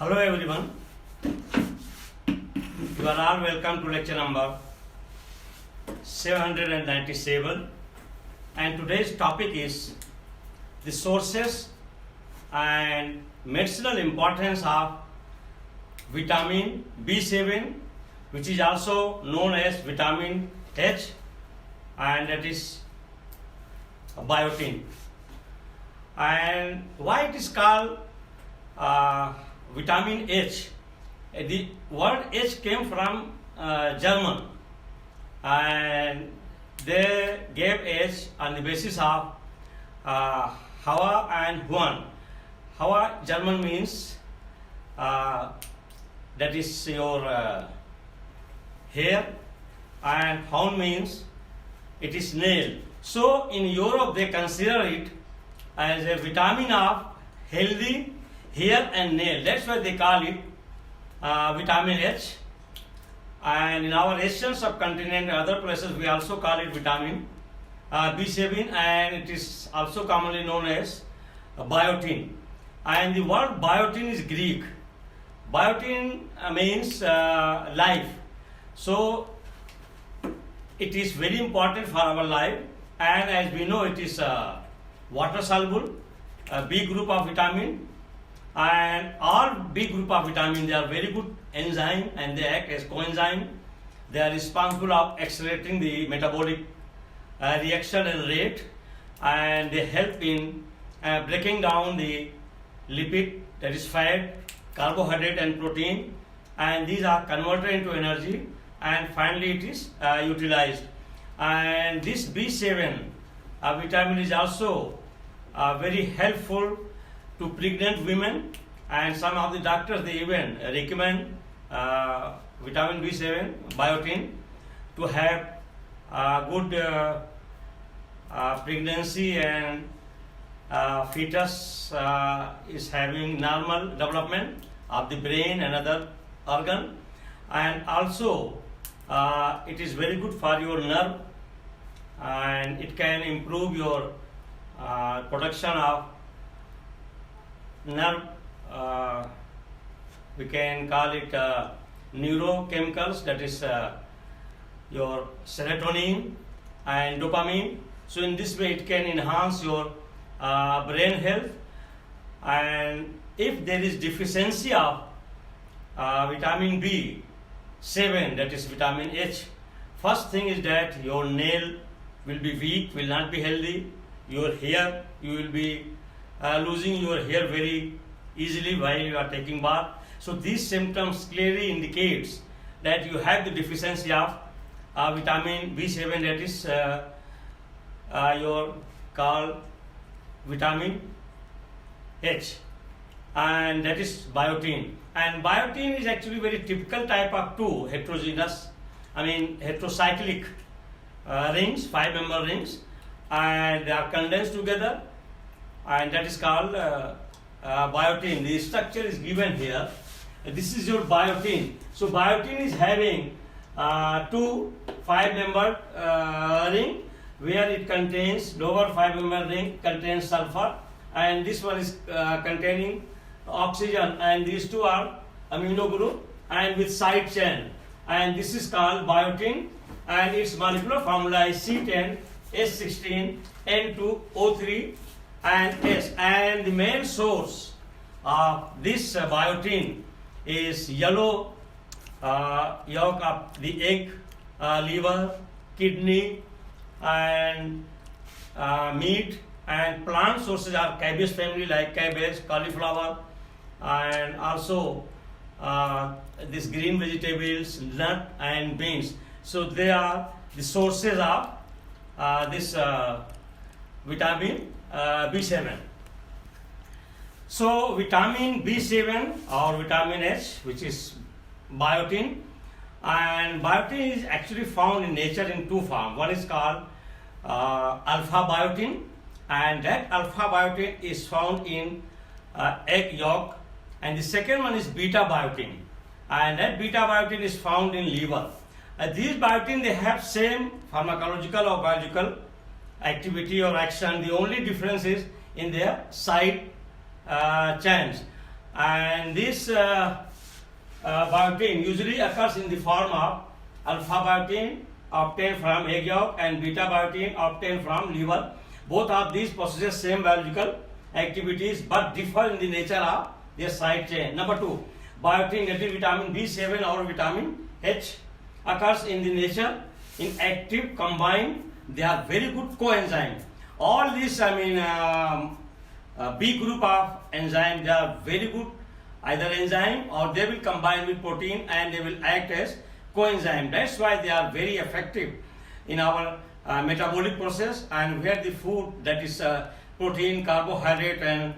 Hello everyone, you are all welcome to lecture number 797, and today's topic is the sources and medicinal importance of vitamin B7, which is also known as vitamin H, and that is biotin. And why it is called vitamin H? The word H came from German, and they gave H on the basis of Hawa and Huan. Hawa German means that is your hair, and Huan means it is nail. So in Europe they consider it as a vitamin of healthy hair and nail. That's why they call it vitamin H. And in our Asian subcontinent and other places we also call it vitamin B7, and it is also commonly known as biotin. And the word biotin is Greek. Biotin means life. So it is very important for our life, and as we know it is water soluble, a B group of vitamin, and all B group of vitamin, they are very good enzyme and they act as coenzyme. They are responsible of accelerating the metabolic reaction and rate, and they help in breaking down the lipid, that is fat, carbohydrate and protein, and these are converted into energy, and finally it is utilized. And this B7 vitamin is also very helpful to pregnant women, and some of the doctors they even recommend vitamin B7 biotin to have good pregnancy, and fetus is having normal development of the brain and other organ, and also it is very good for your nerve, and it can improve your production of nerve, we can call it neurochemicals, that is your serotonin and dopamine. So in this way it can enhance your brain health. And if there is deficiency of vitamin B7, that is vitamin H, first thing is that your nail will be weak, will not be healthy. Your hair, you will be losing your hair very easily while you are taking bath. So these symptoms clearly indicates that you have the deficiency of vitamin B7, that is your called vitamin H, and that is biotin. And biotin is actually very typical type of two heterocyclic rings, 5-member rings, and they are condensed together, and that is called biotin. The structure is given here. This is your biotin. So biotin is having two 5-member ring, where it contains lower 5-member ring contains sulfur, and this one is containing oxygen, and these two are amino group and with side chain, and this is called biotin, and its molecular formula is C10H16N2O3 and S. And the main source of this biotin is yellow yolk of the egg, liver, kidney, and meat. And plant sources are cabbage family, like cabbage, cauliflower, and also these green vegetables, nut and beans. So they are the sources of this vitamin B7. So vitamin B7 or vitamin H, which is biotin, and biotin is actually found in nature in two forms. One is called alpha biotin, and that alpha biotin is found in egg yolk, and the second one is beta biotin, and that beta biotin is found in liver. These biotin, they have same pharmacological or biological activity or action. The only difference is in their side chains. and this biotin usually occurs in the form of alpha biotin obtained from egg yolk and beta biotin obtained from liver. Both of these possess same biological activities but differ in the nature of their side chain. Number 2, biotin, that is vitamin B7 or vitamin H, occurs in the nature in active combined. They are very good coenzyme. All these, B group of enzyme, they are very good either enzyme or they will combine with protein and they will act as coenzyme. That's why they are very effective in our metabolic process, and where the food, that is protein, carbohydrate and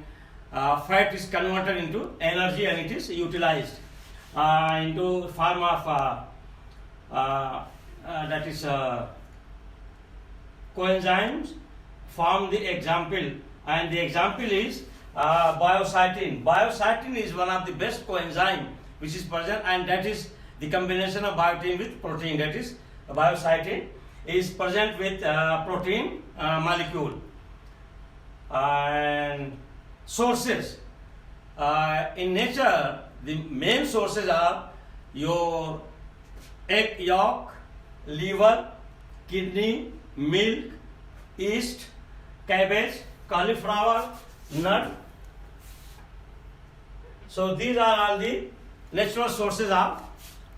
fat, is converted into energy and it is utilized into form of that is coenzymes. Form the example, and the example is biocytin. Biocytin is one of the best coenzyme which is present, and that is the combination of biotin with protein. That is biocytin is present with protein molecule. And sources in nature, the main sources are your egg yolk, liver, kidney, milk, yeast, cabbage, cauliflower, nut. So these are all the natural sources of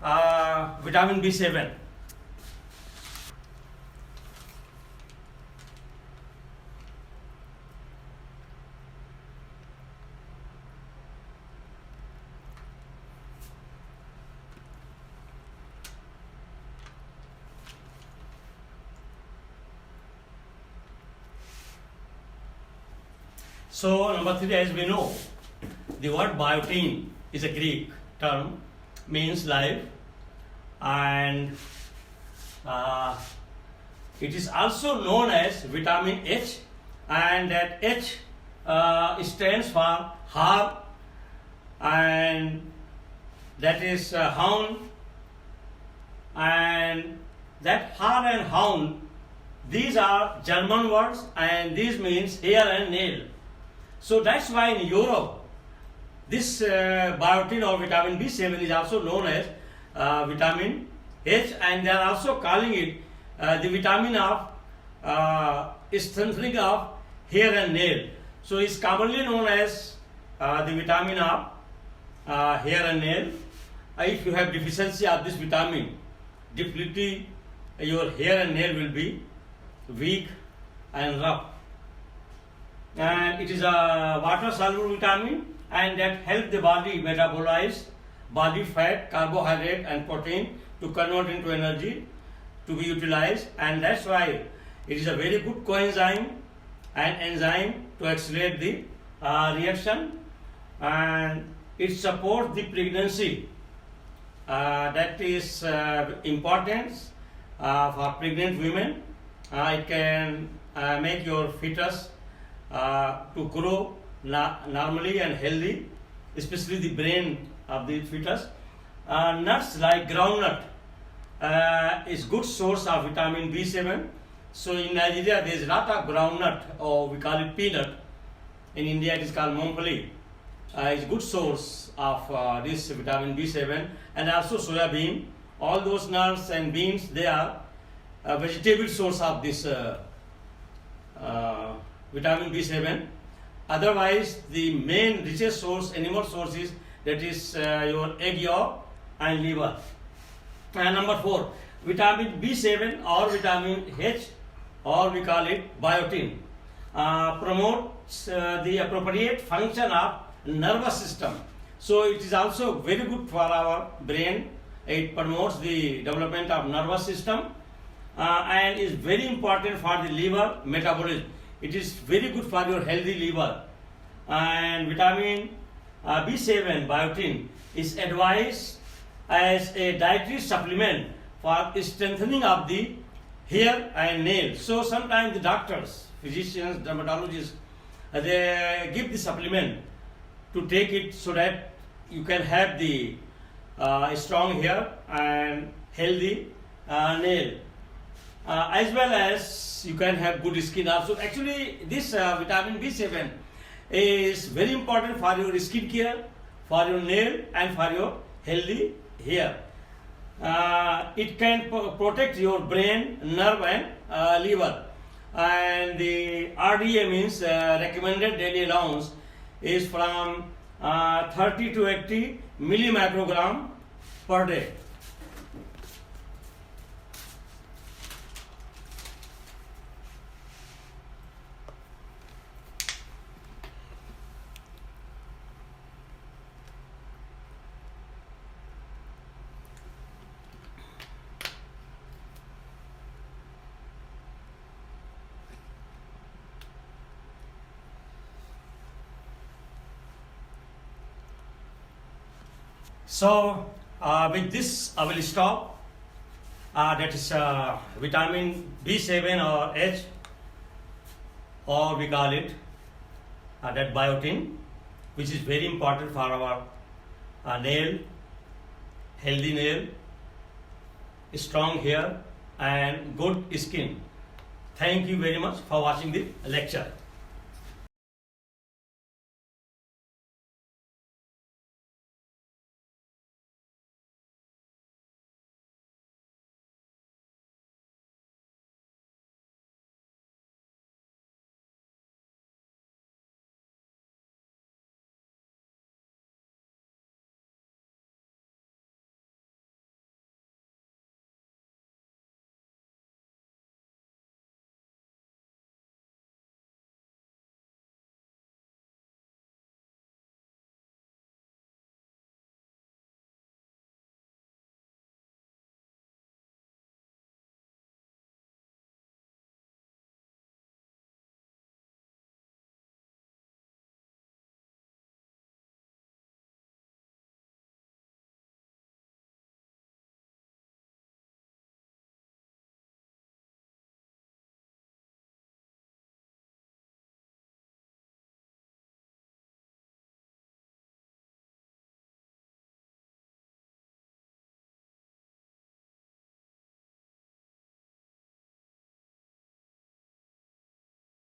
vitamin B7. So number 3, as we know, the word biotin is a Greek term, means life, and it is also known as vitamin H, and that H stands for heart, and that is hound, and that heart and hound, these are German words, and these means hair and nail. So that's why in Europe, this biotin or vitamin B7 is also known as vitamin H, and they are also calling it the vitamin of strengthening of hair and nail. So it's commonly known as the vitamin of hair and nail. If you have deficiency of this vitamin, definitely your hair and nail will be weak and rough. And it is a water soluble vitamin, and that help the body metabolize body fat, carbohydrate and protein to convert into energy to be utilized, and that's why it is a very good coenzyme and enzyme to accelerate the reaction, and it supports the pregnancy. That is important for pregnant women. It can make your fetus to grow normally and healthy, especially the brain of the fetus. Nuts like groundnut is good source of vitamin B7. So in Nigeria there is a lot of groundnut, or we call it peanut. In India it is called mungfali. It's good source of this vitamin B7, and also soya bean. All those nuts and beans, they are a vegetable source of this vitamin B7. Otherwise, the main richest source, animal source, is that is your egg yolk and liver. And number 4, vitamin B7 or vitamin H, or we call it biotin, promotes the appropriate function of nervous system. So it is also very good for our brain. It promotes the development of nervous system and is very important for the liver metabolism. It is very good for your healthy liver. And vitamin B7 biotin is advised as a dietary supplement for strengthening of the hair and nails. So sometimes the doctors, physicians, dermatologists, they give the supplement to take it so that you can have the strong hair and healthy nail, as well as you can have good skin also. Actually, this vitamin B7 is very important for your skin care, for your nail and for your healthy hair. It can protect your brain, nerve and liver. And the RDA means recommended daily allowance is from 30 to 80 millimicrogram per day. So with this I will stop. That is vitamin B7 or H, or we call it that biotin, which is very important for our nail, healthy nail, strong hair and good skin. Thank you very much for watching the lecture.